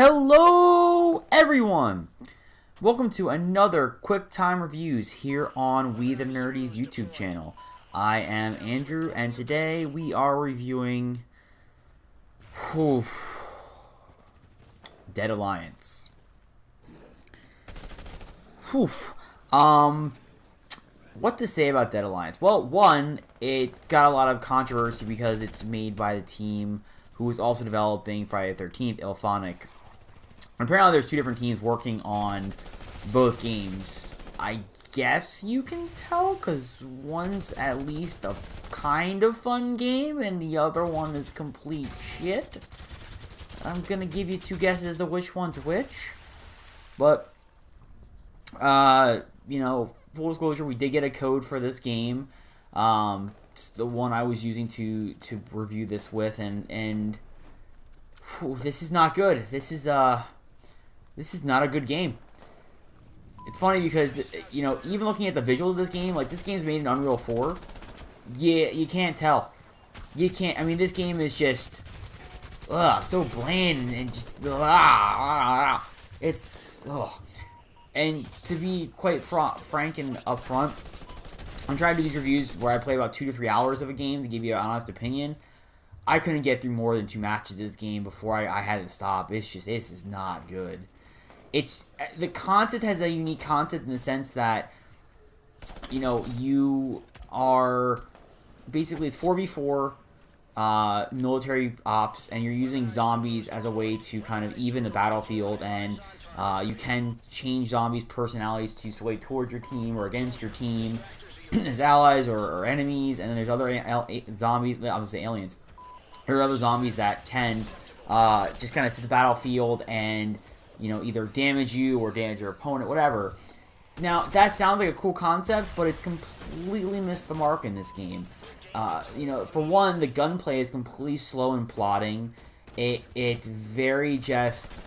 Hello everyone! Welcome to another Quick Time Reviews here on We The Nerdy's YouTube channel. I am Andrew and today we are reviewing Dead Alliance. What to say about Dead Alliance? Well, one, it got a lot of controversy because it's made by the team who is also developing Friday the 13th, IllFonic. Apparently there's two different teams working on both games. I guess you can tell because one's at least a kind of fun game and the other one is complete shit. I'm gonna give you two guesses as to which one's which. But, you know, full disclosure, we did get a code for this game. It's the one I was using to review this with, and this is not good. This is not a good game. It's funny because, you know, even looking at the visuals of this game, like, this game's made in Unreal 4. Yeah, you can't tell. You can't, I mean, this game is just, so bland and just, it's, And to be quite frank and upfront, I'm trying to do these reviews where I play about 2 to 3 hours of a game to give you an honest opinion. I couldn't get through more than 2 matches of this game before I had to stop. It's just, this is not good. The concept has a unique concept in the sense that, you know, you are, basically it's 4v4 military ops, and you're using zombies as a way to kind of even the battlefield, and you can change zombies' personalities to sway towards your team or against your team as allies or enemies, and then there's other zombies, obviously aliens. There are other zombies that can just kind of sit the battlefield and, you know, either damage you or damage your opponent, whatever. Now, that sounds like a cool concept, but it's completely missed the mark in this game. You know, for one, the gunplay is completely slow and plodding. It's very just,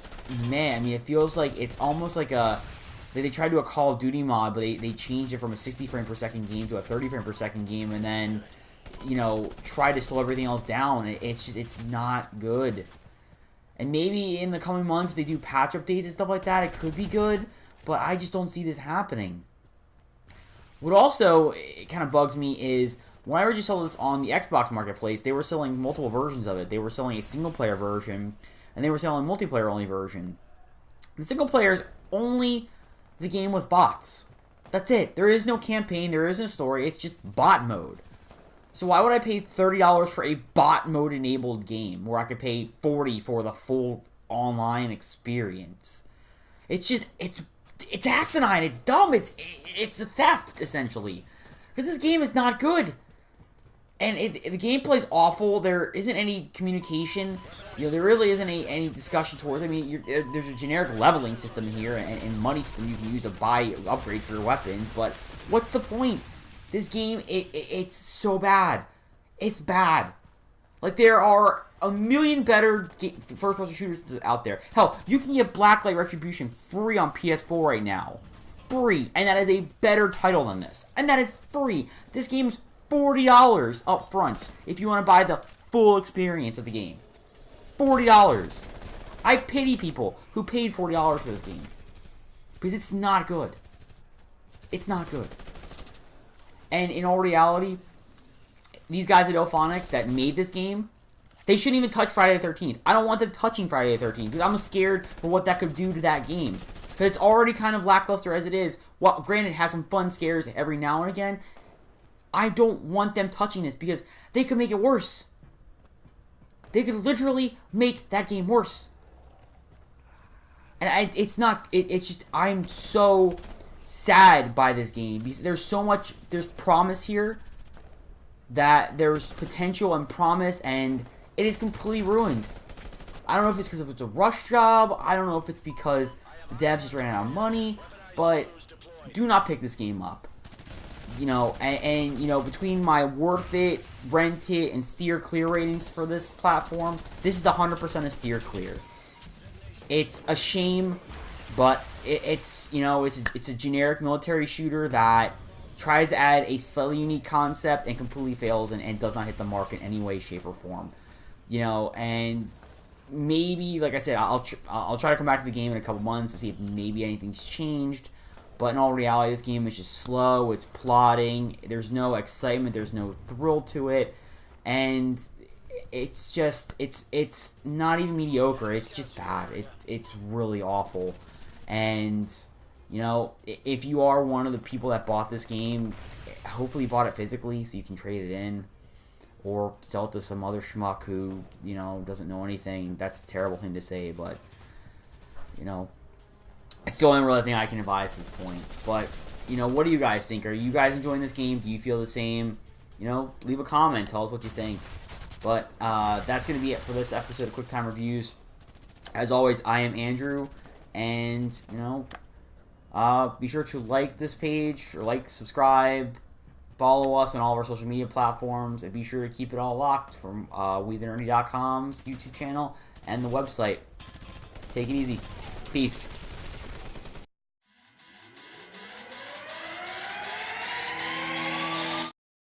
man, I mean, it feels like it's almost like they tried to do a Call of Duty mod, but they changed it from a 60 frame per second game to a 30 frame per second game, and then, you know, tried to slow everything else down. It's not good. And maybe in the coming months, if they do patch updates and stuff like that, it could be good, but I just don't see this happening. What also kind of bugs me is, when I originally saw this on the Xbox Marketplace, they were selling multiple versions of it. They were selling a single-player version, and they were selling a multiplayer-only version. The single-player is only the game with bots. That's it. There is no campaign, there is no story, it's just bot mode. So why would I pay $30 for a bot mode enabled game where I could pay $40 for the full online experience? It's just, it's asinine, it's dumb, it's a theft, essentially. Because this game is not good. And the gameplay's awful, there isn't any communication, you know, there really isn't any discussion towards, I mean, there's a generic leveling system here and money system you can use to buy upgrades for your weapons, but what's the point? This game, it's so bad. It's bad. Like, there are a million better first-person shooters out there. Hell, you can get Blacklight Retribution free on PS4 right now. Free. And that is a better title than this. And that is free. This game's $40 up front if you want to buy the full experience of the game. $40. I pity people who paid $40 for this game. Because it's not good. It's not good. And in all reality, these guys at IllFonic that made this game, they shouldn't even touch Friday the 13th. I don't want them touching Friday the 13th because I'm scared for what that could do to that game. Because it's already kind of lackluster as it is. Well, granted, it has some fun scares every now and again. I don't want them touching this because they could make it worse. They could literally make that game worse. And it's just, I'm so sad by this game because there's promise here, that there's potential and promise, and it is completely ruined. I don't know if it's because it's a rush job, I don't know if it's because the devs just ran out of money, but do not pick this game up. You know, and you know, between my worth it, rent it, and steer clear ratings for this platform, this is 100% a steer clear. It's a shame, but it's, you know, it's a generic military shooter that tries to add a slightly unique concept and completely fails and does not hit the mark in any way, shape, or form. You know, and maybe, like I said, I'll try to come back to the game in a couple months to see if maybe anything's changed. But in all reality, this game is just slow. It's plodding. There's no excitement. There's no thrill to it, and it's just it's not even mediocre. It's just bad. It's really awful. And you know, if you are one of the people that bought this game, hopefully you bought it physically so you can trade it in, or sell it to some other schmuck who, you know, doesn't know anything. That's a terrible thing to say, but you know, it's the only really thing I can advise at this point. But you know, what do you guys think? Are you guys enjoying this game? Do you feel the same? You know, leave a comment. Tell us what you think. But that's going to be it for this episode of QuickTime Reviews. As always, I am Andrew, and you know, be sure to like this page, or like, subscribe, follow us on all of our social media platforms, and be sure to keep it all locked from WeTheNerdy.com's YouTube channel and the website. Take it easy. Peace.